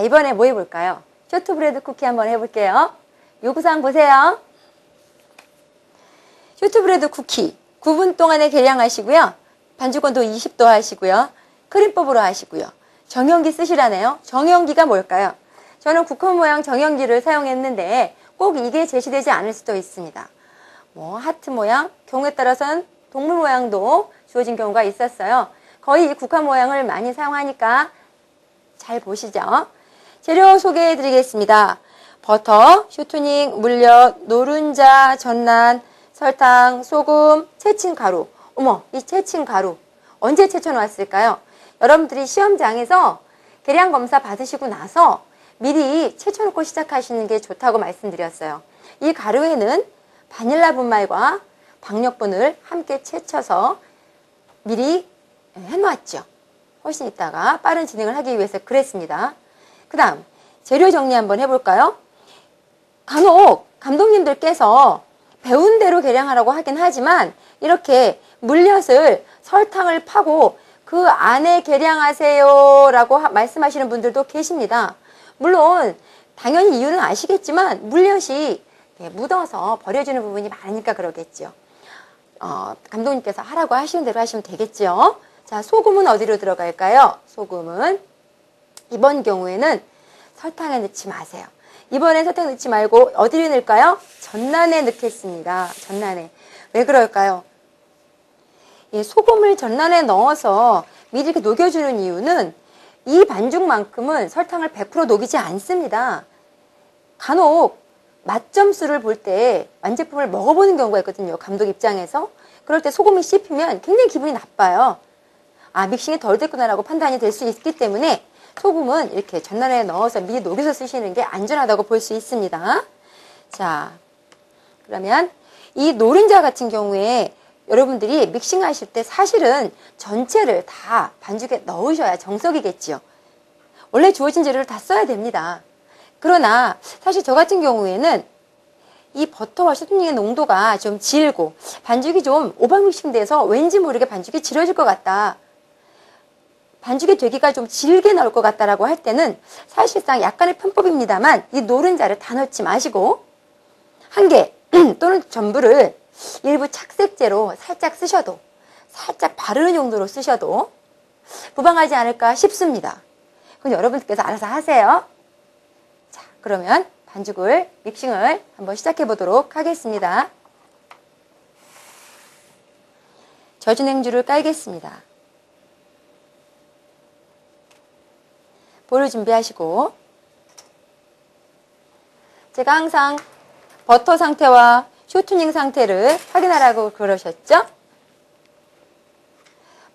이번에 뭐 해볼까요? 쇼트브레드 쿠키 한번 해볼게요. 요구사항 보세요. 쇼트브레드 쿠키 9분 동안에 계량하시고요. 반죽 온도 20도 하시고요. 크림법으로 하시고요. 정연기 쓰시라네요. 정연기가 뭘까요? 저는 국화 모양 정연기를 사용했는데 꼭 이게 제시되지 않을 수도 있습니다. 뭐 하트 모양, 경우에 따라서는 동물 모양도 주어진 경우가 있었어요. 거의 이 국화 모양을 많이 사용하니까 잘 보시죠. 재료 소개해 드리겠습니다. 버터, 쇼트닝, 물엿, 노른자, 전란, 설탕, 소금, 채친 가루. 어머, 이 채친 가루 언제 채쳐 놨을까요? 여러분들이 시험장에서 계량 검사 받으시고 나서 미리 채쳐 놓고 시작하시는 게 좋다고 말씀드렸어요. 이 가루에는 바닐라 분말과 박력분을 함께 채쳐서 미리 해놓았죠. 훨씬 있다가 빠른 진행을 하기 위해서 그랬습니다. 그 다음 재료 정리 한번 해볼까요? 간혹 감독님들께서 배운 대로 계량하라고 하긴 하지만 이렇게 물엿을 설탕을 파고 그 안에 계량하세요 라고 말씀하시는 분들도 계십니다. 물론 당연히 이유는 아시겠지만 물엿이 묻어서 버려지는 부분이 많으니까 그러겠죠. 감독님께서 하라고 하시는 대로 하시면 되겠죠. 자, 소금은 어디로 들어갈까요? 소금은 이번 경우에는 설탕에 넣지 마세요. 이번엔 설탕 넣지 말고 어디를 넣을까요? 전란에 넣겠습니다. 전란에. 왜 그럴까요? 소금을 전란에 넣어서 미리 이렇게 녹여주는 이유는 이 반죽만큼은 설탕을 100% 녹이지 않습니다. 간혹 맛점수를 볼 때 완제품을 먹어보는 경우가 있거든요. 감독 입장에서. 그럴 때 소금이 씹히면 굉장히 기분이 나빠요. 아, 믹싱이 덜 됐구나라고 판단이 될 수 있기 때문에 소금은 이렇게 전란에 넣어서 미리 녹여서 쓰시는 게 안전하다고 볼 수 있습니다. 자, 그러면 이 노른자 같은 경우에 여러분들이 믹싱하실 때 사실은 전체를 다 반죽에 넣으셔야 정석이겠지요. 원래 주어진 재료를 다 써야 됩니다. 그러나 사실 저 같은 경우에는 이 버터와 쇼트닝의 농도가 좀 질고 반죽이 좀 오버 믹싱돼서 왠지 모르게 반죽이 질어질 것 같다. 반죽이 되기가 좀 질게 나올 것 같다라고 할 때는 사실상 약간의 편법입니다만 이 노른자를 다 넣지 마시고 한 개 또는 전부를 일부 착색제로 살짝 쓰셔도 살짝 바르는 용도로 쓰셔도 무방하지 않을까 싶습니다. 그럼 여러분께서 알아서 하세요. 자, 그러면 반죽을 믹싱을 한번 시작해 보도록 하겠습니다. 젖은 행주를 깔겠습니다. 볼을 준비하시고 제가 항상 버터 상태와 쇼트닝 상태를 확인하라고 그러셨죠?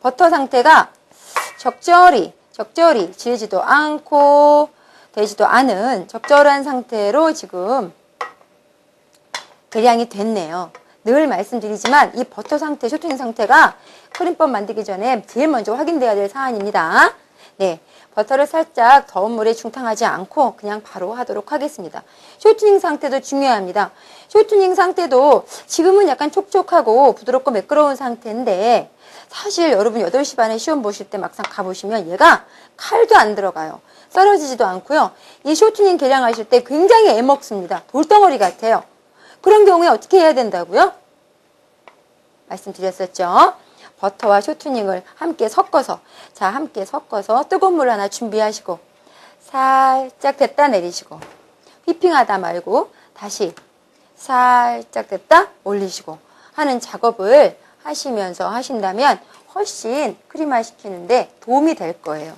버터 상태가 적절히 질지도 않고 되지도 않은 적절한 상태로 지금 계량이 됐네요. 늘 말씀드리지만 이 버터 상태, 쇼트닝 상태가 크림법 만들기 전에 제일 먼저 확인돼야 될 사안입니다. 네, 버터를 살짝 더운 물에 중탕하지 않고 그냥 바로 하도록 하겠습니다. 쇼트닝 상태도 중요합니다. 쇼트닝 상태도 지금은 약간 촉촉하고 부드럽고 매끄러운 상태인데 사실 여러분 8시 반에 시험 보실 때 막상 가보시면 얘가 칼도 안 들어가요. 썰어지지도 않고요. 이 쇼트닝 계량하실 때 굉장히 애먹습니다. 돌덩어리 같아요. 그런 경우에 어떻게 해야 된다고요? 말씀드렸었죠. 버터와 쇼트닝을 함께 섞어서 함께 섞어서 뜨거운 물 하나 준비하시고 살짝 됐다 내리시고 휘핑하다 말고 다시 살짝 됐다 올리시고 하는 작업을 하시면서 하신다면 훨씬 크림화 시키는데 도움이 될 거예요.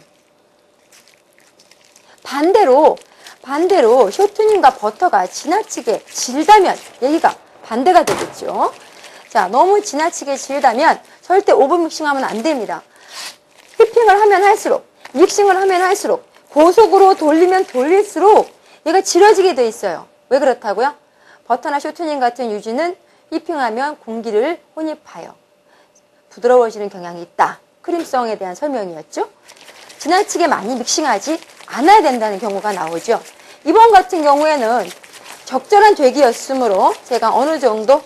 반대로 쇼트닝과 버터가 지나치게 질다면 얘기가 반대가 되겠죠. 자, 너무 지나치게 질다면 절대 오버 믹싱하면 안 됩니다. 휘핑을 하면 할수록, 믹싱을 하면 할수록, 고속으로 돌리면 돌릴수록 얘가 질어지게 돼 있어요. 왜 그렇다고요? 버터나 쇼트닝 같은 유지는 휘핑하면 공기를 혼입하여 부드러워지는 경향이 있다. 크림성에 대한 설명이었죠. 지나치게 많이 믹싱하지 않아야 된다는 경우가 나오죠. 이번 같은 경우에는 적절한 되기였으므로 제가 어느 정도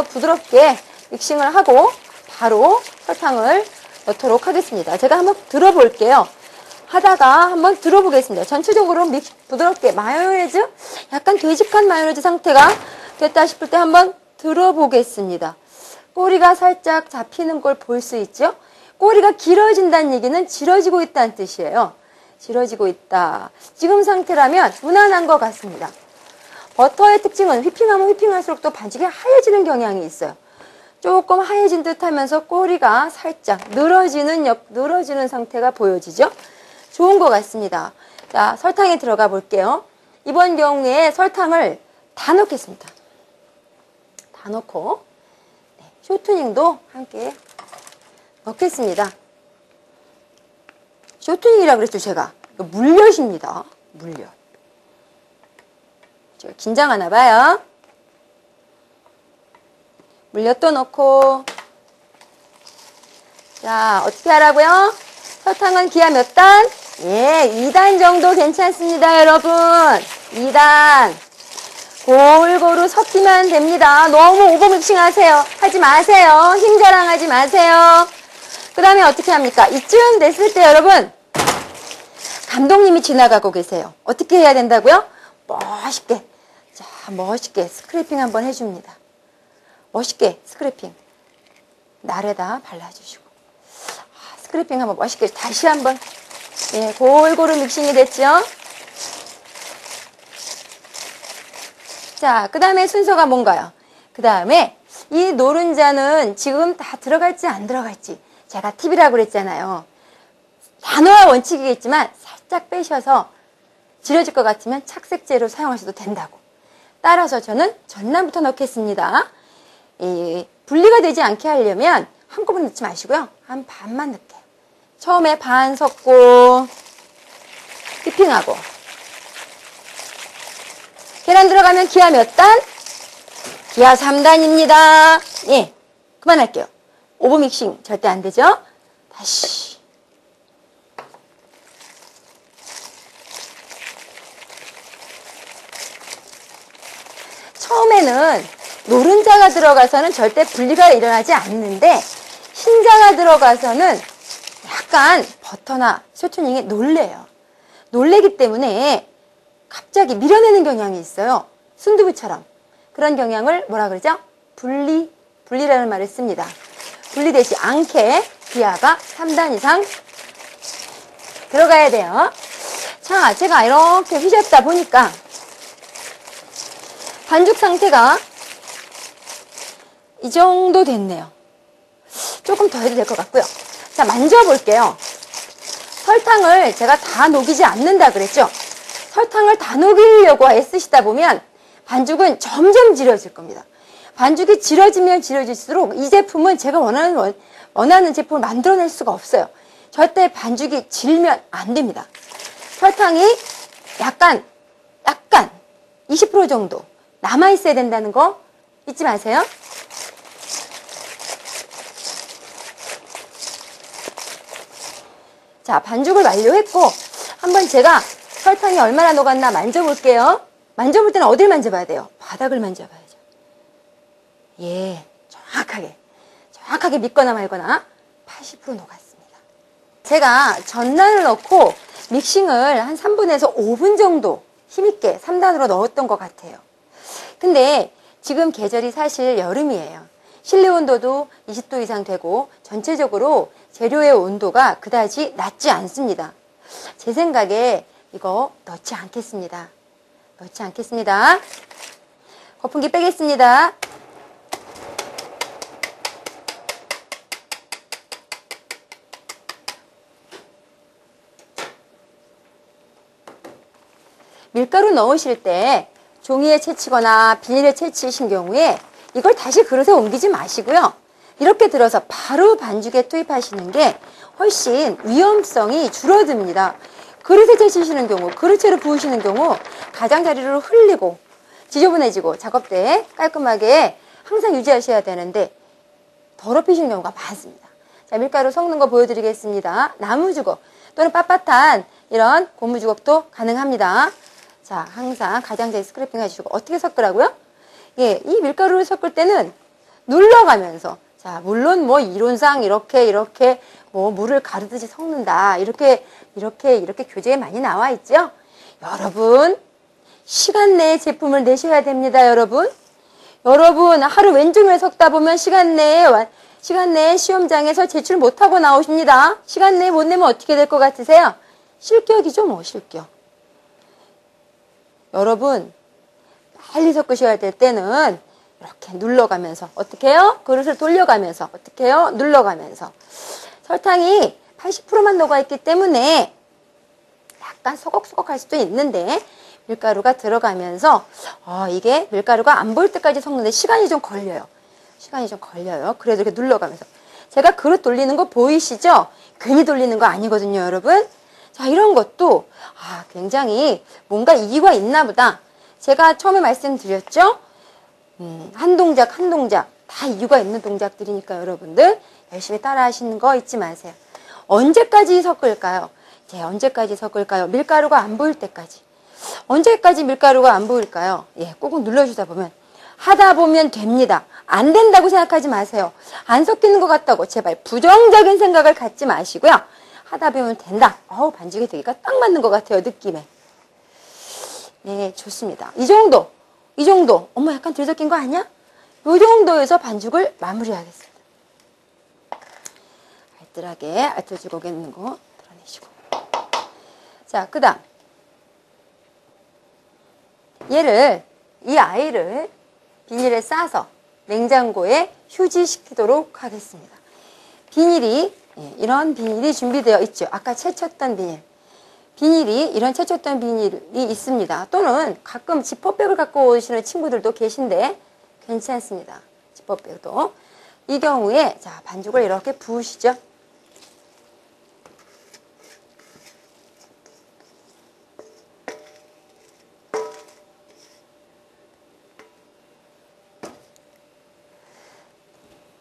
부드럽게 믹싱을 하고 바로 설탕을 넣도록 하겠습니다. 제가 한번 들어볼게요. 하다가 한번 들어보겠습니다. 전체적으로 부드럽게 마요네즈, 약간 되직한 마요네즈 상태가 됐다 싶을 때 한번 들어보겠습니다. 꼬리가 살짝 잡히는 걸 볼 수 있죠? 꼬리가 길어진다는 얘기는 질어지고 있다는 뜻이에요. 질어지고 있다. 지금 상태라면 무난한 것 같습니다. 버터의 특징은 휘핑하면 휘핑할수록 또 반죽이 하얘지는 경향이 있어요. 조금 하얘진 듯 하면서 꼬리가 살짝 늘어지는 상태가 보여지죠? 좋은 것 같습니다. 자, 설탕에 들어가 볼게요. 이번 경우에 설탕을 다 넣겠습니다. 다 넣고, 네, 쇼트닝도 함께 넣겠습니다. 쇼트닝이라 그랬죠, 제가. 물엿입니다. 물엿. 제가 긴장하나 봐요. 물엿도 넣고. 자, 어떻게 하라고요? 설탕은 기하 몇 단? 예, 2단 정도 괜찮습니다, 여러분. 2단. 골고루 섞이면 됩니다. 너무 오버믹싱 하지 마세요. 힘 자랑하지 마세요. 그 다음에 어떻게 합니까? 이쯤 됐을 때 여러분, 감독님이 지나가고 계세요. 어떻게 해야 된다고요? 멋있게. 자, 멋있게 스크래핑 한번 해줍니다. 멋있게 스크래핑. 날에다 발라주시고. 스크래핑 한번 멋있게 다시 한번. 예, 골고루 믹싱이 됐죠? 자, 그 다음에 순서가 뭔가요? 그 다음에 이 노른자는 지금 다 들어갈지 안 들어갈지 제가 팁이라고 그랬잖아요. 단호한 원칙이겠지만 살짝 빼셔서 질어질 것 같으면 착색제로 사용하셔도 된다고. 따라서 저는 전남부터 넣겠습니다. 분리가 되지 않게 하려면 한꺼번에 넣지 마시고요. 한 반만 넣게요. 처음에 반 섞고 휘핑하고. 계란 들어가면 기하 몇 단? 기하 3단입니다. 예, 그만할게요. 오버믹싱 절대 안 되죠? 다시. 처음에는 노른자가 들어가서는 절대 분리가 일어나지 않는데 흰자가 들어가서는 약간 버터나 쇼트닝이 놀래요. 놀래기 때문에 갑자기 밀어내는 경향이 있어요. 순두부처럼. 그런 경향을 뭐라 그러죠? 분리라는 말을 씁니다. 분리되지 않게 기하가 3단 이상 들어가야 돼요. 자, 제가 이렇게 휘젓다 보니까 반죽 상태가 이 정도 됐네요. 조금 더 해도 될 것 같고요. 자, 만져볼게요. 설탕을 제가 다 녹이지 않는다 그랬죠? 설탕을 다 녹이려고 애쓰시다 보면 반죽은 점점 질어질 겁니다. 반죽이 질어지면 질어질수록 이 제품은 제가 원하는 제품을 만들어낼 수가 없어요. 절대 반죽이 질면 안 됩니다. 설탕이 약간 20% 정도 남아있어야 된다는 거 잊지 마세요. 자, 반죽을 완료했고 한번 제가 설탕이 얼마나 녹았나 만져볼게요. 만져볼 때는 어딜 만져봐야 돼요? 바닥을 만져봐야죠. 예, 정확하게 믿거나 말거나 80% 녹았습니다. 제가 전란을 넣고 믹싱을 한 3분에서 5분 정도 힘있게 3단으로 넣었던 것 같아요. 근데 지금 계절이 사실 여름이에요. 실내 온도도 20도 이상 되고 전체적으로 재료의 온도가 그다지 낮지 않습니다. 제 생각에 이거 넣지 않겠습니다. 거품기 빼겠습니다. 밀가루 넣으실 때 종이에 채치거나 비닐에 채치신 경우에 이걸 다시 그릇에 옮기지 마시고요. 이렇게 들어서 바로 반죽에 투입하시는 게 훨씬 위험성이 줄어듭니다. 그릇에 채치시는 경우, 그릇째로 부으시는 경우 가장자리로 흘리고 지저분해지고 작업대에 깔끔하게 항상 유지하셔야 되는데 더럽히시는 경우가 많습니다. 자, 밀가루 섞는 거 보여드리겠습니다. 나무주걱 또는 빳빳한 이런 고무주걱도 가능합니다. 자, 항상 가장자리 스크래핑 해주시고 어떻게 섞으라고요? 예, 이 밀가루를 섞을 때는 눌러가면서 자, 물론 뭐 이론상 이렇게 뭐 물을 가르듯이 섞는다. 이렇게 교재에 많이 나와 있죠? 여러분, 시간 내에 제품을 내셔야 됩니다, 여러분. 여러분, 하루 왼종일 섞다 보면 시간 내에 시험장에서 제출 못하고 나오십니다. 시간 내에 못 내면 어떻게 될 것 같으세요? 실격이죠, 뭐, 실격. 여러분, 빨리 섞으셔야 될 때는 이렇게 눌러가면서, 어떻게 해요? 그릇을 돌려가면서, 어떻게 해요? 눌러가면서. 설탕이 80%만 녹아있기 때문에 약간 소걱소걱할 수도 있는데, 밀가루가 들어가면서 이게 밀가루가 안 보일 때까지 섞는데 시간이 좀 걸려요. 그래도 이렇게 눌러가면서. 제가 그릇 돌리는 거 보이시죠? 괜히 돌리는 거 아니거든요, 여러분. 자, 이런 것도 굉장히 뭔가 이유가 있나 보다. 제가 처음에 말씀드렸죠? 한 동작 다 이유가 있는 동작들이니까 여러분들 열심히 따라 하시는 거 잊지 마세요. 언제까지 섞을까요? 언제까지 섞을까요? 밀가루가 안 보일 때까지. 언제까지 밀가루가 안 보일까요? 꾹꾹 눌러주다 보면. 하다 보면 됩니다. 안 된다고 생각하지 마세요. 안 섞이는 것 같다고 제발 부정적인 생각을 갖지 마시고요. 하다 보면 된다. 반죽이 되기가 딱 맞는 것 같아요, 느낌에. 네, 좋습니다. 이 정도. 어머, 약간 덜 섞인 거 아니야? 이 정도에서 반죽을 마무리하겠습니다. 알뜰하게 알뜰지 고개 있는 거 드러내시고. 자, 그 다음. 이 아이를 비닐에 싸서 냉장고에 휴지시키도록 하겠습니다. 이런 비닐이 준비되어 있죠. 아까 채쳤던 이런 채쳤던 비닐이 있습니다. 또는 가끔 지퍼백을 갖고 오시는 친구들도 계신데 괜찮습니다. 지퍼백도. 이 경우에 자, 반죽을 이렇게 부으시죠.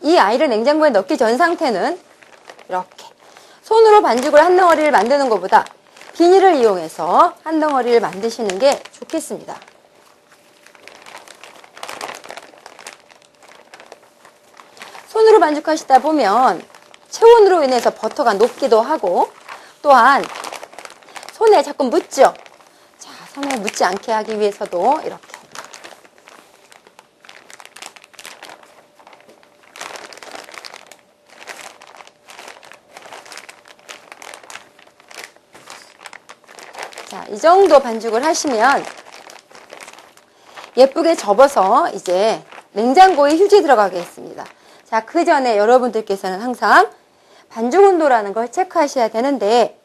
이 아이를 냉장고에 넣기 전 상태는 이렇게 손으로 반죽을 한 덩어리를 만드는 것보다 비닐을 이용해서 한 덩어리를 만드시는 게 좋겠습니다. 손으로 반죽하시다 보면 체온으로 인해서 버터가 녹기도 하고 또한 손에 자꾸 묻죠. 자, 손에 묻지 않게 하기 위해서도 이렇게 자, 이 정도 반죽을 하시면 예쁘게 접어서 이제 냉장고에 휴지 들어가겠습니다. 자, 그 전에 여러분들께서는 항상 반죽 온도라는 걸 체크하셔야 되는데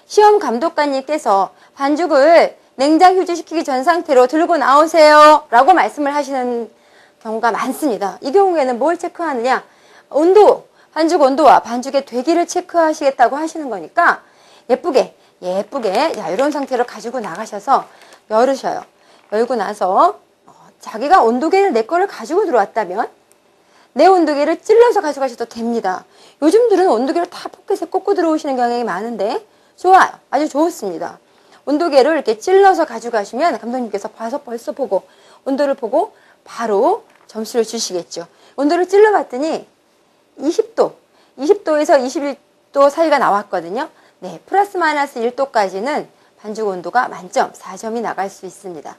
시험 감독관님께서 반죽을 냉장 휴지시키기 전 상태로 들고 나오세요 라고 말씀을 하시는 경우가 많습니다. 이 경우에는 뭘 체크하느냐? 반죽 온도와 반죽의 되기를 체크하시겠다고 하시는 거니까 예쁘게 자, 이런 상태로 가지고 나가셔서 열으셔요. 열고 나서 자기가 온도계를 내 거를 가지고 들어왔다면 내 온도계를 찔러서 가져가셔도 됩니다. 요즘들은 온도계를 다 포켓에 꽂고 들어오시는 경향이 많은데 좋아요. 아주 좋습니다. 온도계를 이렇게 찔러서 가져가시면 감독님께서 봐서 벌써 보고 온도를 보고 바로 점수를 주시겠죠. 온도를 찔러봤더니 20도에서 21도 사이가 나왔거든요. 네, 플러스 마이너스 1도까지는 반죽 온도가 만점 4점이 나갈 수 있습니다.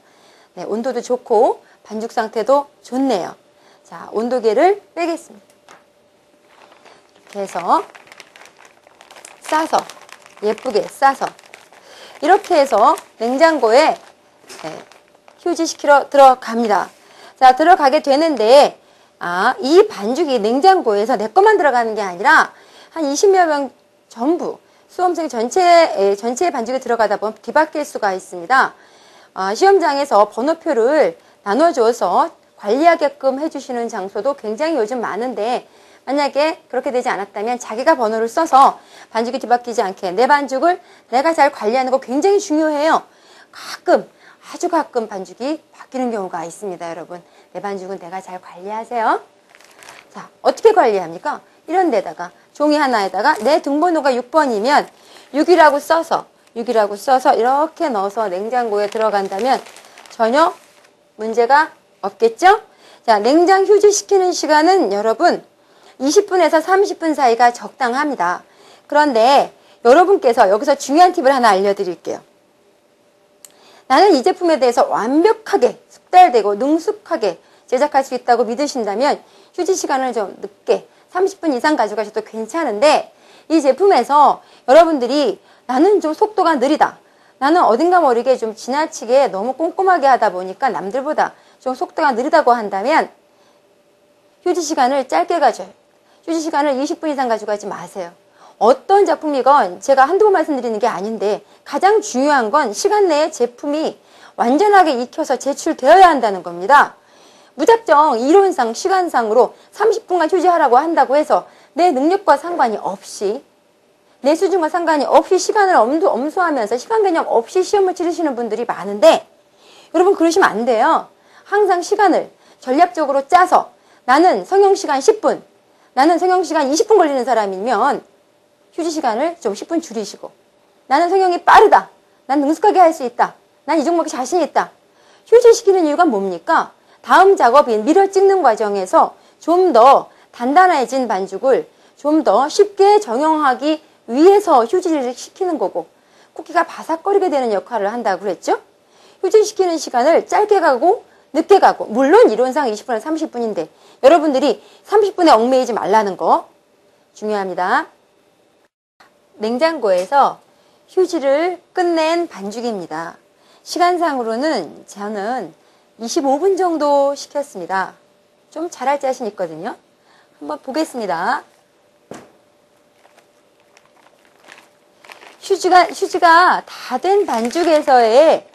네, 온도도 좋고 반죽 상태도 좋네요. 자, 온도계를 빼겠습니다. 이렇게 해서 싸서 예쁘게 싸서 이렇게 해서 냉장고에 휴지시키러 들어갑니다. 자, 들어가게 되는데 이 반죽이 냉장고에서 내 것만 들어가는 게 아니라 한 20여 명 전부 수험생 전체의 반죽이 들어가다 보면 뒤바뀔 수가 있습니다. 시험장에서 번호표를 나눠줘서 관리하게끔 해주시는 장소도 굉장히 요즘 많은데 만약에 그렇게 되지 않았다면 자기가 번호를 써서 반죽이 뒤바뀌지 않게 내 반죽을 내가 잘 관리하는 거 굉장히 중요해요. 아주 가끔 반죽이 바뀌는 경우가 있습니다, 여러분. 내 반죽은 내가 잘 관리하세요. 자, 어떻게 관리합니까? 이런 데다가 종이 하나에다가 내 등번호가 6번이면 6이라고 써서 이렇게 넣어서 냉장고에 들어간다면 전혀 문제가 없겠죠? 자, 냉장 휴지시키는 시간은 여러분 20분에서 30분 사이가 적당합니다. 그런데 여러분께서 여기서 중요한 팁을 하나 알려드릴게요. 나는 이 제품에 대해서 완벽하게 숙달되고 능숙하게 제작할 수 있다고 믿으신다면 휴지 시간을 좀 늦게 30분 이상 가져가셔도 괜찮은데, 이 제품에서 여러분들이 나는 좀 속도가 느리다, 나는 어딘가 모르게 좀 지나치게 너무 꼼꼼하게 하다 보니까 남들보다 좀 속도가 느리다고 한다면 휴지 시간을 짧게 가져요. 휴지 시간을 20분 이상 가져가지 마세요. 어떤 작품이건 제가 한두 번 말씀드리는 게 아닌데, 가장 중요한 건 시간 내에 제품이 완전하게 익혀서 제출되어야 한다는 겁니다. 무작정 이론상 시간상으로 30분간 휴지하라고 한다고 해서 내 능력과 상관이 없이, 내 수준과 상관이 없이 시간을 엄수하면서 시간 개념 없이 시험을 치르시는 분들이 많은데, 여러분 그러시면 안 돼요. 항상 시간을 전략적으로 짜서, 나는 성형시간 10분, 나는 성형시간 20분 걸리는 사람이면 휴지 시간을 좀 10분 줄이시고, 나는 성형이 빠르다, 난 능숙하게 할 수 있다, 난 이 종목에 자신 있다, 휴지 시키는 이유가 뭡니까? 다음 작업인 밀어 찍는 과정에서 좀 더 단단해진 반죽을 좀 더 쉽게 정형하기 위해서 휴지를 시키는 거고, 쿠키가 바삭거리게 되는 역할을 한다고 그랬죠? 휴지 시키는 시간을 짧게 가고 늦게 가고, 물론 이론상 20분에서 30분인데 여러분들이 30분에 얽매이지 말라는 거 중요합니다. 냉장고에서 휴지를 끝낸 반죽입니다. 시간상으로는 저는 25분 정도 시켰습니다. 좀 잘할 자신 있거든요. 한번 보겠습니다. 휴지가 다 된 반죽에서의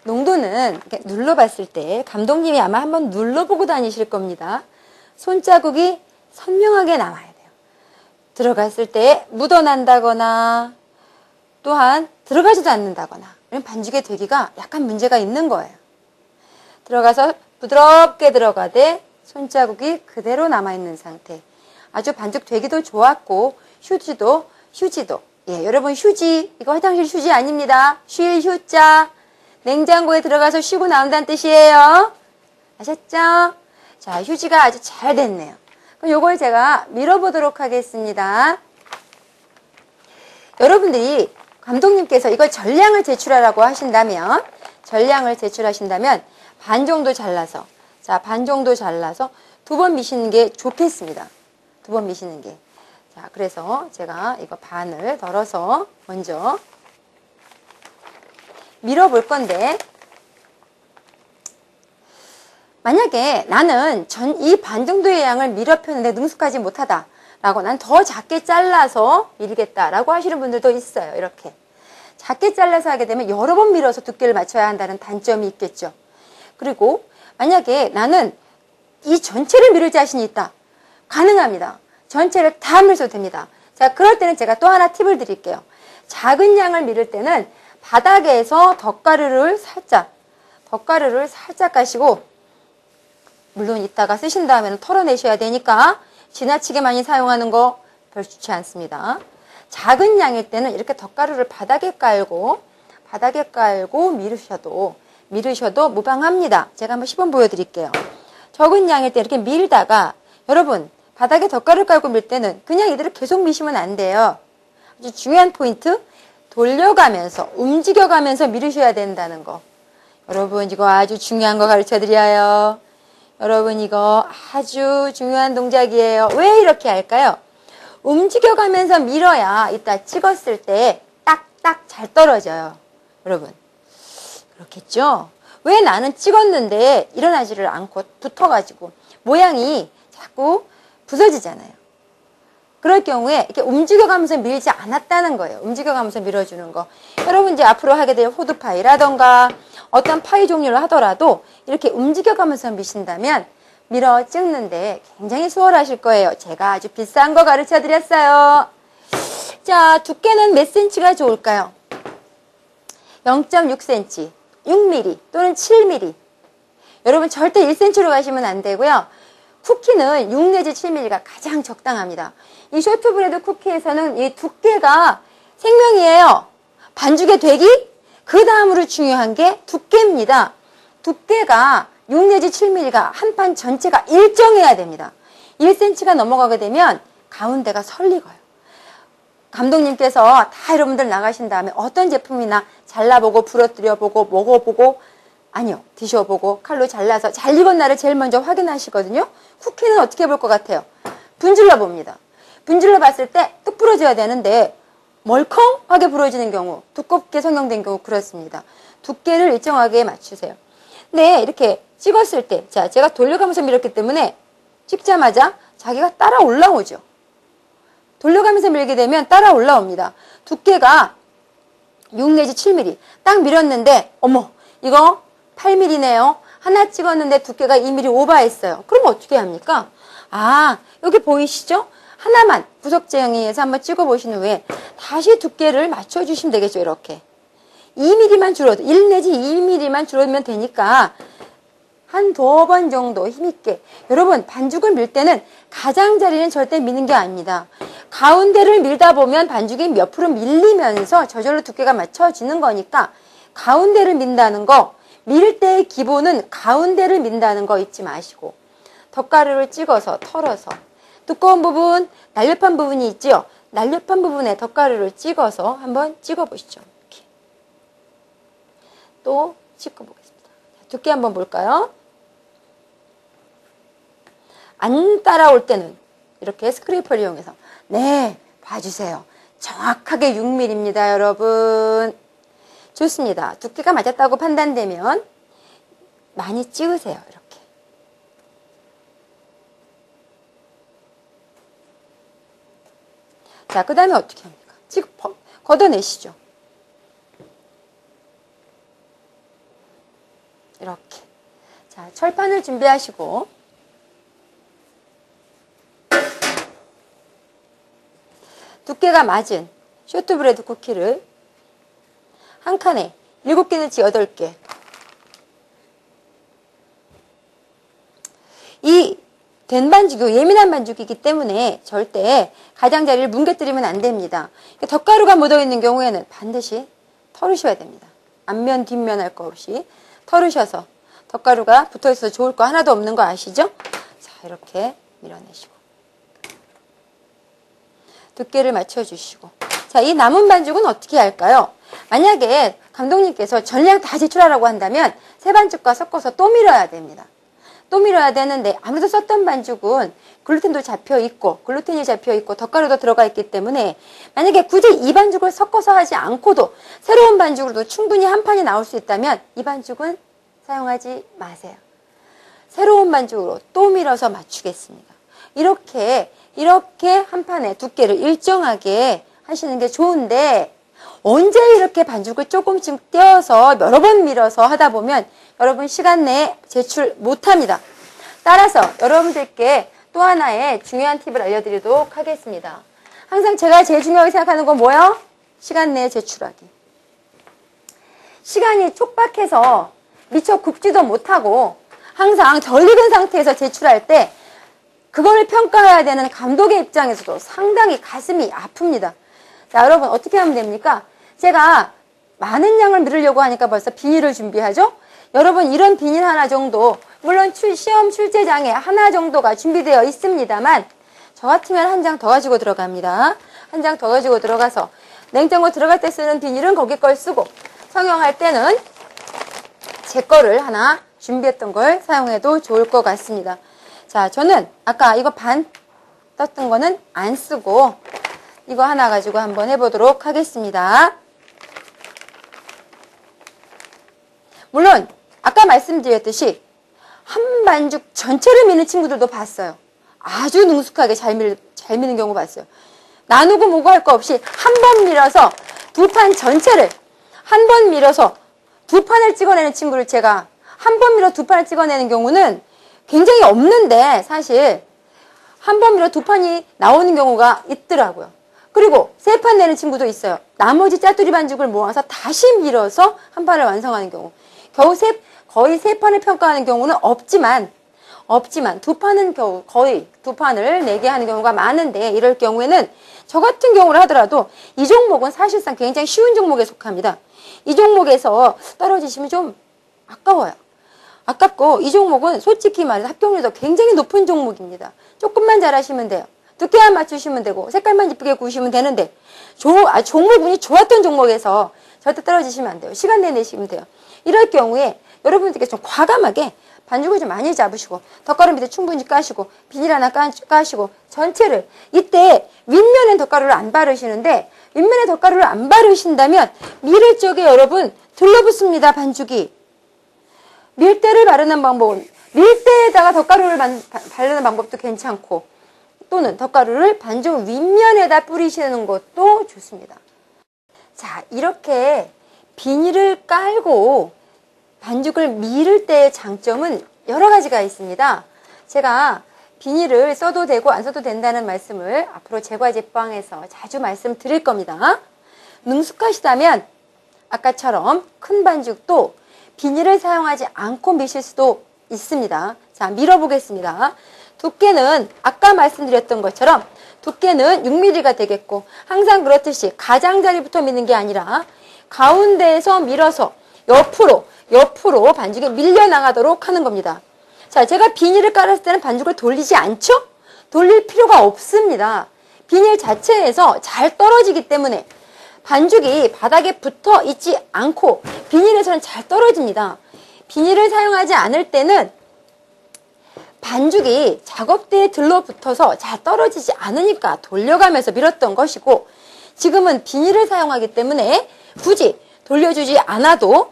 농도는 이렇게 눌러봤을 때, 감독님이 아마 한번 눌러보고 다니실 겁니다. 손자국이 선명하게 나와야 돼요. 들어갔을 때 묻어난다거나 또한 들어가지도 않는다거나 이런 반죽의 되기가 약간 문제가 있는 거예요. 들어가서 부드럽게 들어가되 손자국이 그대로 남아있는 상태. 아주 반죽 되기도 좋았고 휴지도 예, 여러분 휴지, 이거 화장실 휴지 아닙니다. 쉴 휴자. 냉장고에 들어가서 쉬고 나온다는 뜻이에요. 아셨죠? 자, 휴지가 아주 잘 됐네요. 그럼 요걸 제가 밀어보도록 하겠습니다. 여러분들이 감독님께서 이걸 전량을 제출하라고 하신다면, 반 정도 잘라서, 자, 반 정도 잘라서 2번 미시는 게 좋겠습니다. 2번 미시는 게. 자, 그래서 제가 이거 반을 덜어서 먼저 밀어볼 건데, 만약에 나는 이 반 정도의 양을 밀어 펴는데 능숙하지 못하다 라고, 난 더 작게 잘라서 밀겠다 라고 하시는 분들도 있어요. 이렇게 작게 잘라서 하게 되면 여러 번 밀어서 두께를 맞춰야 한다는 단점이 있겠죠. 그리고 만약에 나는 이 전체를 밀을 자신이 있다, 가능합니다. 전체를 다 밀어도 됩니다. 자, 그럴 때는 제가 또 하나 팁을 드릴게요. 작은 양을 밀을 때는 바닥에서 덧가루를 살짝 까시고, 물론 이따가 쓰신 다음에는 털어내셔야 되니까 지나치게 많이 사용하는 거 별 좋지 않습니다. 작은 양일 때는 이렇게 덧가루를 바닥에 깔고 밀으셔도 무방합니다. 제가 한번 시범 보여드릴게요. 적은 양일 때 이렇게 밀다가, 여러분 바닥에 덧가루를 깔고 밀 때는 그냥 이대로 계속 미시면 안 돼요. 아주 중요한 포인트, 돌려가면서 움직여가면서 밀으셔야 된다는 거. 여러분 이거 아주 중요한 거 가르쳐드려요. 여러분 이거 아주 중요한 동작이에요. 왜 이렇게 할까요? 움직여가면서 밀어야 이따 찍었을 때 딱딱 잘 떨어져요. 여러분 그렇겠죠? 왜 나는 찍었는데 일어나지를 않고 붙어가지고 모양이 자꾸 부서지잖아요. 그럴 경우에 이렇게 움직여가면서 밀지 않았다는 거예요. 움직여가면서 밀어주는 거. 여러분 이제 앞으로 하게 될 호두파이라던가 어떤 파이 종류를 하더라도 이렇게 움직여가면서 미신다면 밀어 찍는데 굉장히 수월하실 거예요. 제가 아주 비싼 거 가르쳐 드렸어요. 자, 두께는 몇 cm가 좋을까요? 0.6cm, 6mm 또는 7mm. 여러분 절대 1cm로 가시면 안 되고요. 쿠키는 6 내지 7mm가 가장 적당합니다. 이 쇼트브레드 쿠키에서는 이 두께가 생명이에요. 반죽의 되기? 그 다음으로 중요한 게 두께입니다. 두께가 6 내지 7mm가 한 판 전체가 일정해야 됩니다. 1cm가 넘어가게 되면 가운데가 설리고요. 감독님께서 다 여러분들 나가신 다음에 어떤 제품이나 잘라보고 부러뜨려보고 먹어보고 아니요 드셔보고 칼로 잘라서 잘 익은 날을 제일 먼저 확인하시거든요. 쿠키는 어떻게 볼 것 같아요? 분질러 봅니다. 분질러 봤을 때 뚝 부러져야 되는데 멀컹하게 부러지는 경우, 두껍게 성형된 경우 그렇습니다. 두께를 일정하게 맞추세요. 네, 이렇게 찍었을 때, 자, 제가 돌려가면서 밀었기 때문에 찍자마자 자기가 따라 올라오죠. 돌려가면서 밀게 되면 따라 올라옵니다. 두께가 6 내지 7mm. 딱 밀었는데, 어머, 이거 8mm네요. 하나 찍었는데 두께가 2mm 오버했어요. 그럼 어떻게 합니까? 아, 여기 보이시죠? 하나만 부속 제형에서 한번 찍어보신 후에 다시 두께를 맞춰주시면 되겠죠. 이렇게 2mm만 줄어도 1 내지 2mm만 줄어들면 되니까 한 2번 정도 힘있게. 여러분 반죽을 밀 때는 가장자리는 절대 미는 게 아닙니다. 가운데를 밀다 보면 반죽이 몇 프로 밀리면서 저절로 두께가 맞춰지는 거니까 가운데를 민다는 거, 밀 때의 기본은 가운데를 민다는 거 잊지 마시고 덧가루를 찍어서 털어서 두꺼운 부분, 날렵한 부분이 있죠. 날렵한 부분에 덧가루를 찍어서 한번 찍어보시죠. 이렇게. 또 찍어보겠습니다. 두께 한번 볼까요? 안 따라올 때는 이렇게 스크래퍼를 이용해서 네, 봐주세요. 정확하게 6mm입니다, 여러분. 좋습니다. 두께가 맞았다고 판단되면 많이 찍으세요, 이렇게. 자, 그 다음에 어떻게 합니까? 지금 걷어내시죠. 이렇게. 자, 철판을 준비하시고 두께가 맞은 쇼트브레드 쿠키를 한 칸에 7개 내지 8개. 이 된 반죽이 예민한 반죽이기 때문에 절대 가장자리를 뭉개뜨리면 안 됩니다. 덧가루가 묻어있는 경우에는 반드시 털으셔야 됩니다. 앞면 뒷면 할 거 없이 털으셔서 덧가루가 붙어있어서 좋을 거 하나도 없는 거 아시죠? 자, 이렇게 밀어내시고 두께를 맞춰주시고 자, 이 남은 반죽은 어떻게 할까요? 만약에 감독님께서 전량 다 제출하라고 한다면 새 반죽과 섞어서 또 밀어야 됩니다. 또 밀어야 되는데 아무래도 썼던 반죽은 글루텐도 잡혀있고 글루텐이 잡혀있고 덧가루도 들어가 있기 때문에 만약에 굳이 이 반죽을 섞어서 하지 않고도 새로운 반죽으로도 충분히 한 판이 나올 수 있다면 이 반죽은 사용하지 마세요. 새로운 반죽으로 또 밀어서 맞추겠습니다. 이렇게 한 판의 두께를 일정하게 하시는 게 좋은데 언제 이렇게 반죽을 조금씩 떼어서 여러 번 밀어서 하다 보면 여러분 시간 내에 제출 못합니다. 따라서 여러분들께 또 하나의 중요한 팁을 알려드리도록 하겠습니다. 항상 제가 제일 중요하게 생각하는 건 뭐예요? 시간 내에 제출하기. 시간이 촉박해서 미처 굽지도 못하고 항상 덜 익은 상태에서 제출할 때 그거를 평가해야 되는 감독의 입장에서도 상당히 가슴이 아픕니다. 자, 여러분 어떻게 하면 됩니까? 제가 많은 양을 밀으려고 하니까 벌써 비닐을 준비하죠? 여러분 이런 비닐 하나 정도, 물론 시험 출제장에 하나 정도가 준비되어 있습니다만 저 같으면 한 장 더 가지고 들어갑니다. 한 장 더 가지고 들어가서 냉장고 들어갈 때 쓰는 비닐은 거기 걸 쓰고 성형할 때는 제 거를 하나 준비했던 걸 사용해도 좋을 것 같습니다. 자, 저는 아까 이거 반 떴던 거는 안 쓰고 이거 하나 가지고 한번 해보도록 하겠습니다. 물론 아까 말씀드렸듯이 한 반죽 전체를 미는 친구들도 봤어요. 아주 능숙하게 잘 미는 경우 봤어요. 나누고 뭐고 할 거 없이 한 번 밀어서 두 판 전체를 한 번 밀어서 두 판을 찍어내는 친구를 제가 한 번 밀어 두 판을 찍어내는 경우는 굉장히 없는데 사실 한 번 밀어 두 판이 나오는 경우가 있더라고요. 그리고 세 판 내는 친구도 있어요. 나머지 짜투리 반죽을 모아서 다시 밀어서 한 판을 완성하는 경우. 거의 세 판을 평가하는 경우는 없지만 두 판은 거의 두 판을 내게 하는 경우가 많은데 이럴 경우에는 저 같은 경우를 하더라도 이 종목은 사실상 굉장히 쉬운 종목에 속합니다. 이 종목에서 떨어지시면 좀 아까워요. 아깝고 이 종목은 솔직히 말해서 합격률도 굉장히 높은 종목입니다. 조금만 잘하시면 돼요. 두께만 맞추시면 되고 색깔만 이쁘게 구우시면 되는데 종목운이 좋았던 종목에서 절대 떨어지시면 안 돼요. 시간 내내시면 돼요. 이럴 경우에 여러분들께 좀 과감하게 반죽을 좀 많이 잡으시고 덧가루 밑에 충분히 까시고 비닐 하나 까시고 전체를 이때 윗면엔 덧가루를 안 바르시는데 윗면에 덧가루를 안 바르신다면 밀을 쪽에 여러분 들러붙습니다. 반죽이. 밀대를 바르는 방법은 밀대에다가 덧가루를 바르는 방법도 괜찮고 또는 덧가루를 반죽 윗면에다 뿌리시는 것도 좋습니다. 자, 이렇게 비닐을 깔고 반죽을 밀을 때의 장점은 여러 가지가 있습니다. 제가 비닐을 써도 되고 안 써도 된다는 말씀을 앞으로 제과 제빵에서 자주 말씀드릴 겁니다. 능숙하시다면 아까처럼 큰 반죽도 비닐을 사용하지 않고 미실 수도 있습니다. 자, 밀어보겠습니다. 두께는 아까 말씀드렸던 것처럼 두께는 6mm가 되겠고 항상 그렇듯이 가장자리부터 미는 게 아니라 가운데에서 밀어서 옆으로 반죽이 밀려나가도록 하는 겁니다. 자, 제가 비닐을 깔았을 때는 반죽을 돌리지 않죠? 돌릴 필요가 없습니다. 비닐 자체에서 잘 떨어지기 때문에 반죽이 바닥에 붙어 있지 않고 비닐에서는 잘 떨어집니다. 비닐을 사용하지 않을 때는 반죽이 작업대에 들러붙어서 잘 떨어지지 않으니까 돌려가면서 밀었던 것이고 지금은 비닐을 사용하기 때문에 굳이 돌려주지 않아도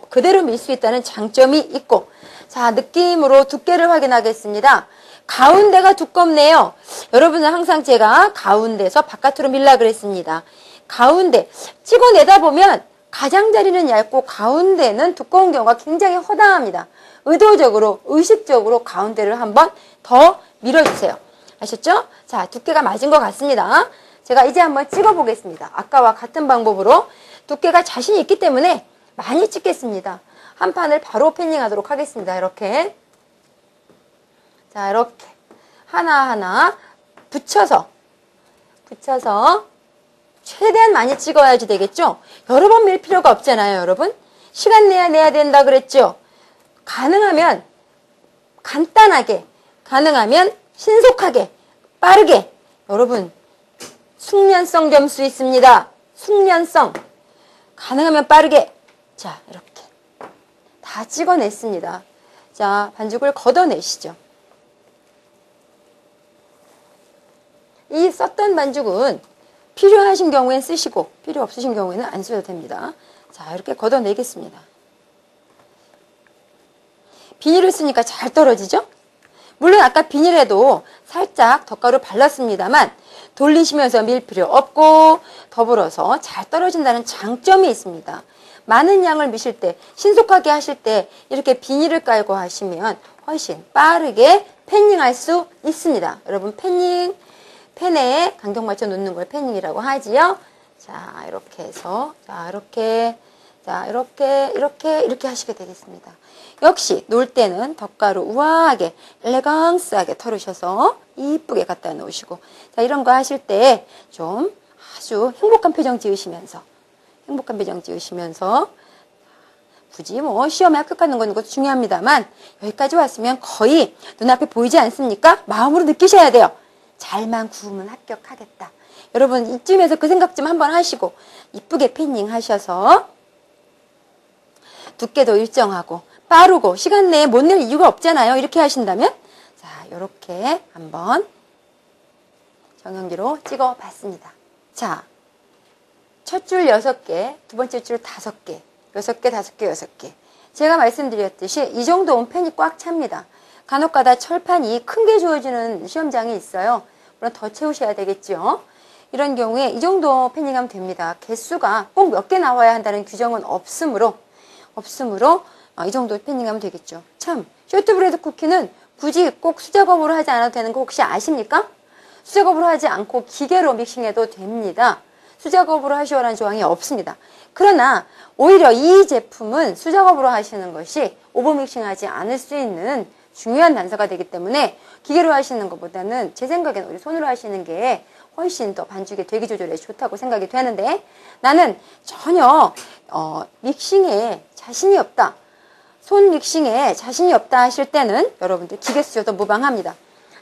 그대로 밀 수 있다는 장점이 있고 자, 느낌으로 두께를 확인하겠습니다. 가운데가 두껍네요. 여러분은 항상 제가 가운데서 바깥으로 밀라 그랬습니다. 가운데 찍어내다 보면 가장자리는 얇고 가운데는 두꺼운 경우가 굉장히 허다합니다. 의도적으로 의식적으로 가운데를 한번 더 밀어주세요. 아셨죠? 자, 두께가 맞은 것 같습니다. 제가 이제 한번 찍어 보겠습니다. 아까와 같은 방법으로 두께가 자신이 있기 때문에 많이 찍겠습니다. 한 판을 바로 패닝하도록 하겠습니다. 이렇게. 자, 이렇게 하나하나 붙여서 최대한 많이 찍어야지 되겠죠? 여러 번 밀 필요가 없잖아요, 여러분. 시간 내야 된다 그랬죠? 가능하면 간단하게, 가능하면 신속하게, 빠르게. 여러분, 숙련성 점수 있습니다. 숙련성. 가능하면 빠르게. 자, 이렇게 다 찍어냈습니다. 자, 반죽을 걷어내시죠. 이 썼던 반죽은 필요하신 경우엔 쓰시고 필요 없으신 경우에는 안 쓰셔도 됩니다. 자, 이렇게 걷어내겠습니다. 비닐을 쓰니까 잘 떨어지죠? 물론 아까 비닐에도 살짝 덧가루 발랐습니다만 돌리시면서 밀 필요 없고 더불어서 잘 떨어진다는 장점이 있습니다. 많은 양을 미실 때, 신속하게 하실 때 이렇게 비닐을 깔고 하시면 훨씬 빠르게 패닝할 수 있습니다. 여러분, 패닝, 팬에 간격 맞춰 놓는 걸 패닝이라고 하지요. 자, 이렇게 해서 이렇게 하시게 되겠습니다. 역시 놓을 때는 덧가루 우아하게 엘레강스하게 털으셔서 이쁘게 갖다 놓으시고 자, 이런 거 하실 때 좀 아주 행복한 표정 지으시면서 굳이 뭐 시험에 합격하는 건 것도 중요합니다만 여기까지 왔으면 거의 눈앞에 보이지 않습니까? 마음으로 느끼셔야 돼요. 잘만 구우면 합격하겠다. 여러분 이쯤에서 그 생각 좀 한번 하시고 이쁘게 패닝 하셔서 두께도 일정하고 빠르고 시간 내에 못 낼 이유가 없잖아요. 이렇게 하신다면 자, 이렇게 한번 정연기로 찍어 봤습니다. 자, 첫 줄 6개, 두 번째 줄 5개, 6개, 5개, 6개. 제가 말씀드렸듯이 이 정도면 팬이 꽉 찹니다. 간혹가다 철판이 큰 게 주어지는 시험장이 있어요. 물론 더 채우셔야 되겠죠. 이런 경우에 이 정도 패닝하면 됩니다. 개수가 꼭 몇 개 나와야 한다는 규정은 없으므로 이 정도 패닝하면 되겠죠. 참, 쇼트브레드 쿠키는 굳이 꼭 수작업으로 하지 않아도 되는 거 혹시 아십니까? 수작업으로 하지 않고 기계로 믹싱해도 됩니다. 수작업으로 하시오라는 조항이 없습니다. 그러나 오히려 이 제품은 수작업으로 하시는 것이 오버믹싱하지 않을 수 있는 중요한 단서가 되기 때문에 기계로 하시는 것보다는 제 생각에는 우리 손으로 하시는 게 훨씬 더 반죽의 대기 조절에 좋다고 생각이 되는데 나는 전혀 믹싱에 자신이 없다. 손 믹싱에 자신이 없다 하실 때는 여러분들 기계 쓰셔도 무방합니다.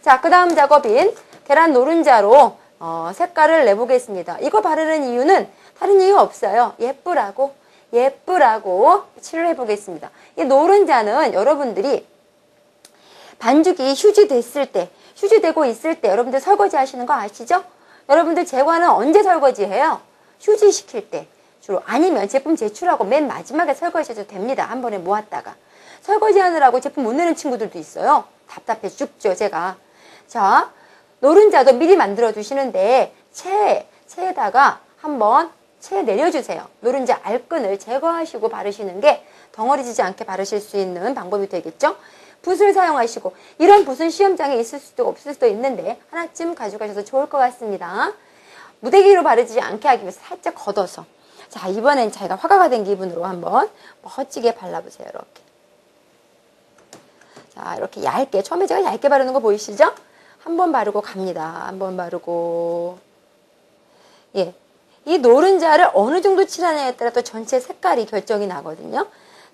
자, 그 다음 작업인 계란 노른자로 색깔을 내보겠습니다. 이거 바르는 이유는 다른 이유 없어요. 예쁘라고 칠을 해보겠습니다. 이 노른자는 여러분들이 반죽이 휴지되고 있을 때 여러분들 설거지 하시는 거 아시죠? 여러분들 제과는 언제 설거지해요? 휴지시킬 때 주로. 아니면 제품 제출하고 맨 마지막에 설거지해도 됩니다. 한 번에 모았다가. 설거지하느라고 제품 못 내는 친구들도 있어요. 답답해 죽죠, 제가. 자, 노른자도 미리 만들어 두시는데 체에다가 한번 체에 내려주세요. 노른자 알끈을 제거하시고 바르시는 게 덩어리지지 않게 바르실 수 있는 방법이 되겠죠? 붓을 사용하시고, 이런 붓은 시험장에 있을 수도 없을 수도 있는데 하나쯤 가져가셔도 좋을 것 같습니다. 무대기로 바르지 않게 하기 위해서 살짝 걷어서. 자, 이번엔 자기가 화가가 된 기분으로 한번 멋지게 발라보세요. 이렇게. 자, 이렇게 얇게, 처음에 제가 얇게 바르는 거 보이시죠? 한 번 바르고 갑니다. 한 번 바르고. 예. 이 노른자를 어느 정도 칠하냐에 따라 또 전체 색깔이 결정이 나거든요.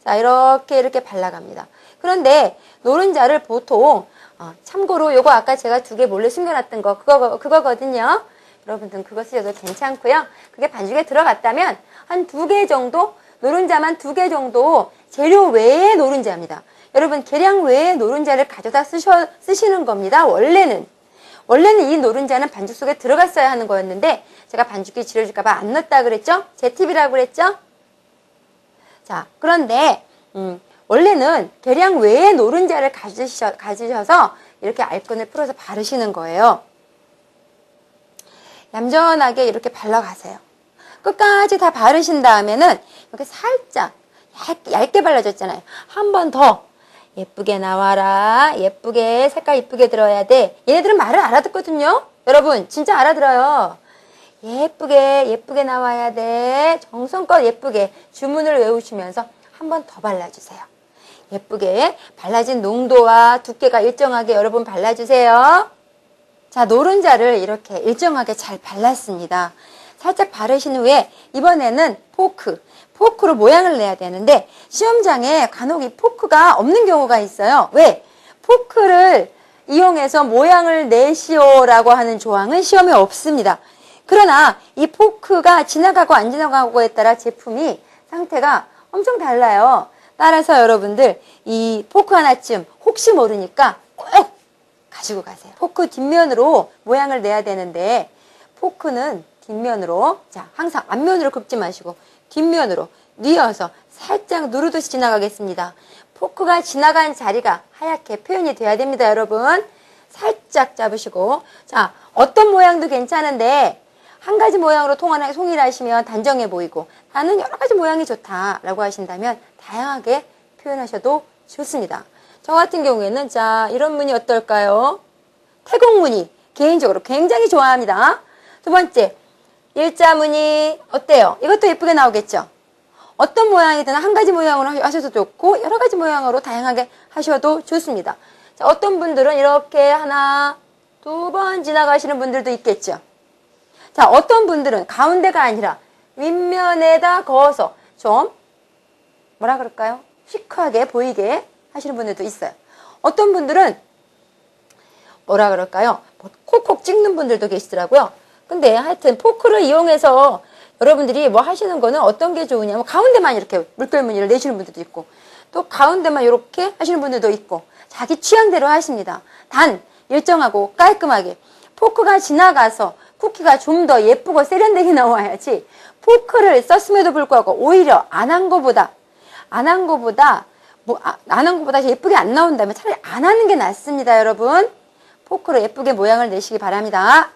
자, 이렇게 발라갑니다. 그런데 노른자를 보통, 참고로 요거 아까 제가 2개 몰래 숨겨놨던 거, 그거거든요. 여러분들은 그거 쓰셔도 괜찮고요. 그게 반죽에 들어갔다면 한 2개 정도, 노른자만 2개 정도 재료 외의 노른자입니다. 여러분, 계량 외의 노른자를 가져다 쓰시는 겁니다. 원래는 이 노른자는 반죽 속에 들어갔어야 하는 거였는데 제가 반죽이 지려질까봐 안 넣었다 그랬죠? 제 팁이라고 그랬죠? 자, 그런데 원래는 계량 외의 노른자를 가지셔서 이렇게 알끈을 풀어서 바르시는 거예요. 얌전하게 이렇게 발라가세요. 끝까지 다 바르신 다음에는 이렇게 살짝 얇게 발라줬잖아요. 한 번 더 예쁘게 나와라. 예쁘게, 색깔 예쁘게 들어야 돼. 얘네들은 말을 알아듣거든요. 여러분 진짜 알아들어요. 예쁘게 나와야 돼. 정성껏 예쁘게 주문을 외우시면서 한 번 더 발라주세요. 예쁘게 발라진 농도와 두께가 일정하게 여러분 발라주세요. 자, 노른자를 이렇게 일정하게 잘 발랐습니다. 살짝 바르신 후에 이번에는 포크로 모양을 내야 되는데 시험장에 간혹 이 포크가 없는 경우가 있어요. 왜? 포크를 이용해서 모양을 내시오라고 하는 조항은 시험에 없습니다. 그러나 이 포크가 지나가고 안 지나가고에 따라 제품이 상태가 엄청 달라요. 따라서 여러분들 이 포크 하나쯤 혹시 모르니까 꼭 가지고 가세요. 포크 뒷면으로 모양을 내야 되는데 포크는 뒷면으로, 자, 항상 앞면으로 긁지 마시고 뒷면으로 뉘어서 살짝 누르듯이 지나가겠습니다. 포크가 지나간 자리가 하얗게 표현이 돼야 됩니다, 여러분. 살짝 잡으시고. 자, 어떤 모양도 괜찮은데 한 가지 모양으로 통일하시면 단정해 보이고 나는 여러 가지 모양이 좋다라고 하신다면 다양하게 표현하셔도 좋습니다. 저 같은 경우에는 자, 이런 무늬 어떨까요? 태국무늬 개인적으로 굉장히 좋아합니다. 두 번째, 일자무늬 어때요? 이것도 예쁘게 나오겠죠? 어떤 모양이든 한 가지 모양으로 하셔도 좋고 여러 가지 모양으로 다양하게 하셔도 좋습니다. 자, 어떤 분들은 이렇게 하나, 2번 지나가시는 분들도 있겠죠? 자, 어떤 분들은 가운데가 아니라 윗면에다 그어서 좀 뭐라 그럴까요? 시크하게 보이게 하시는 분들도 있어요. 어떤 분들은 뭐라 그럴까요? 콕콕 찍는 분들도 계시더라고요. 근데 하여튼 포크를 이용해서 여러분들이 뭐 하시는 거는 어떤 게 좋으냐면 가운데만 이렇게 물결 무늬를 내시는 분들도 있고 또 가운데만 이렇게 하시는 분들도 있고 자기 취향대로 하십니다. 단 일정하고 깔끔하게 포크가 지나가서 쿠키가 좀 더 예쁘고 세련되게 나와야지 포크를 썼음에도 불구하고 오히려 안 한 거보다 예쁘게 안 나온다면 차라리 안 하는 게 낫습니다, 여러분. 포크로 예쁘게 모양을 내시기 바랍니다.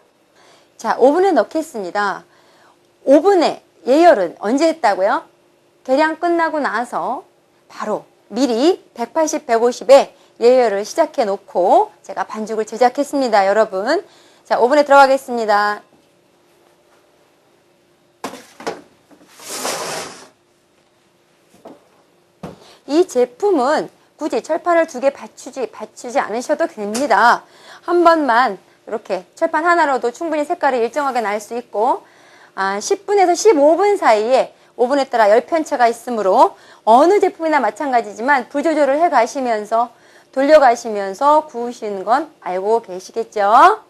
자, 오븐에 넣겠습니다. 오븐에 예열은 언제 했다고요? 계량 끝나고 나서 바로 미리 180, 150에 예열을 시작해 놓고 제가 반죽을 제작했습니다, 여러분. 자, 오븐에 들어가겠습니다. 이 제품은 굳이 철판을 2개 받치지 않으셔도 됩니다. 한 번만 이렇게 철판 하나로도 충분히 색깔이 일정하게 날 수 있고 10분에서 15분 사이에 오븐에 따라 열 편차가 있으므로 어느 제품이나 마찬가지지만 불 조절을 해 가시면서 돌려가시면서 구우시는 건 알고 계시겠죠?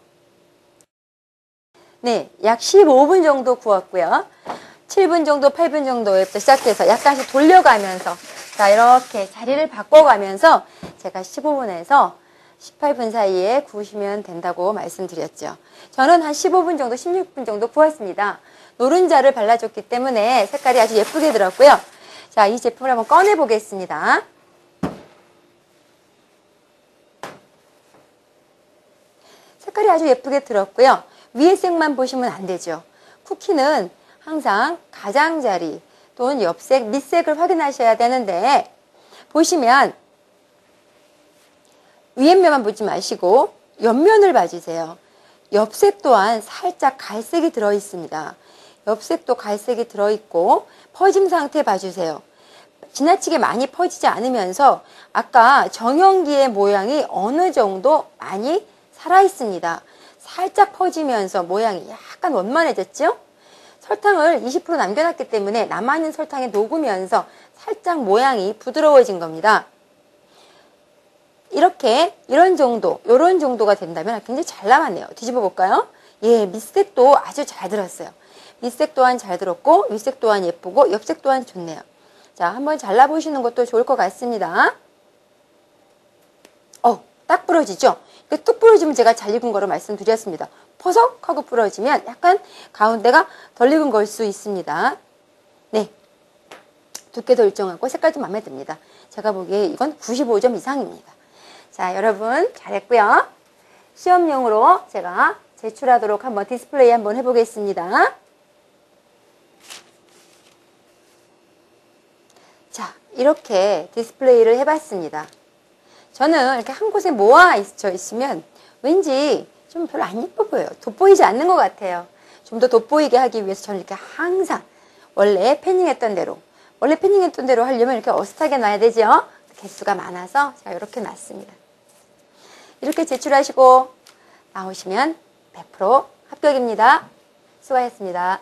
네, 약 15분 정도 구웠고요. 7분 정도, 8분 정도에부터 시작해서 약간씩 돌려가면서 자, 이렇게 자리를 바꿔가면서 제가 15분에서 18분 사이에 구우시면 된다고 말씀드렸죠. 저는 한 15분 정도, 16분 정도 구웠습니다. 노른자를 발라줬기 때문에 색깔이 아주 예쁘게 들었고요. 자, 이 제품을 한번 꺼내 보겠습니다. 색깔이 아주 예쁘게 들었고요. 위에 색만 보시면 안 되죠. 쿠키는 항상 가장자리 또는 옆색, 밑색을 확인하셔야 되는데 보시면 위에면만 보지 마시고 옆면을 봐주세요. 옆색 또한 살짝 갈색이 들어있습니다. 옆색도 갈색이 들어있고 퍼짐 상태 봐주세요. 지나치게 많이 퍼지지 않으면서 아까 정연기의 모양이 어느 정도 많이 살아있습니다. 살짝 퍼지면서 모양이 약간 원만해졌죠? 설탕을 20% 남겨놨기 때문에 남아있는 설탕이 녹으면서 살짝 모양이 부드러워진 겁니다. 이렇게 이런 정도, 이런 정도가 된다면 굉장히 잘 남았네요. 뒤집어 볼까요? 예, 밑색도 아주 잘 들었어요. 밑색 또한 잘 들었고 윗색 또한 예쁘고 옆색 또한 좋네요. 자, 한번 잘라보시는 것도 좋을 것 같습니다. 딱 부러지죠? 뚝 부러지면 제가 잘 익은 거로 말씀드렸습니다. 퍼석 하고 부러지면 약간 가운데가 덜 익은 걸 수 있습니다. 네, 두께도 일정하고 색깔도 마음에 듭니다. 제가 보기에 이건 95점 이상입니다. 자, 여러분 잘했고요. 시험용으로 제가 제출하도록 한번 디스플레이 한번 해보겠습니다. 자, 이렇게 디스플레이를 해봤습니다. 저는 이렇게 한 곳에 모아 있으면 왠지 좀 별로 안 예뻐 보여요. 돋보이지 않는 것 같아요. 좀 더 돋보이게 하기 위해서 저는 이렇게 항상 원래 패닝했던 대로 하려면 이렇게 어슷하게 놔야 되죠. 개수가 많아서 제가 이렇게 놨습니다. 이렇게 제출하시고 나오시면 100% 합격입니다. 수고하셨습니다.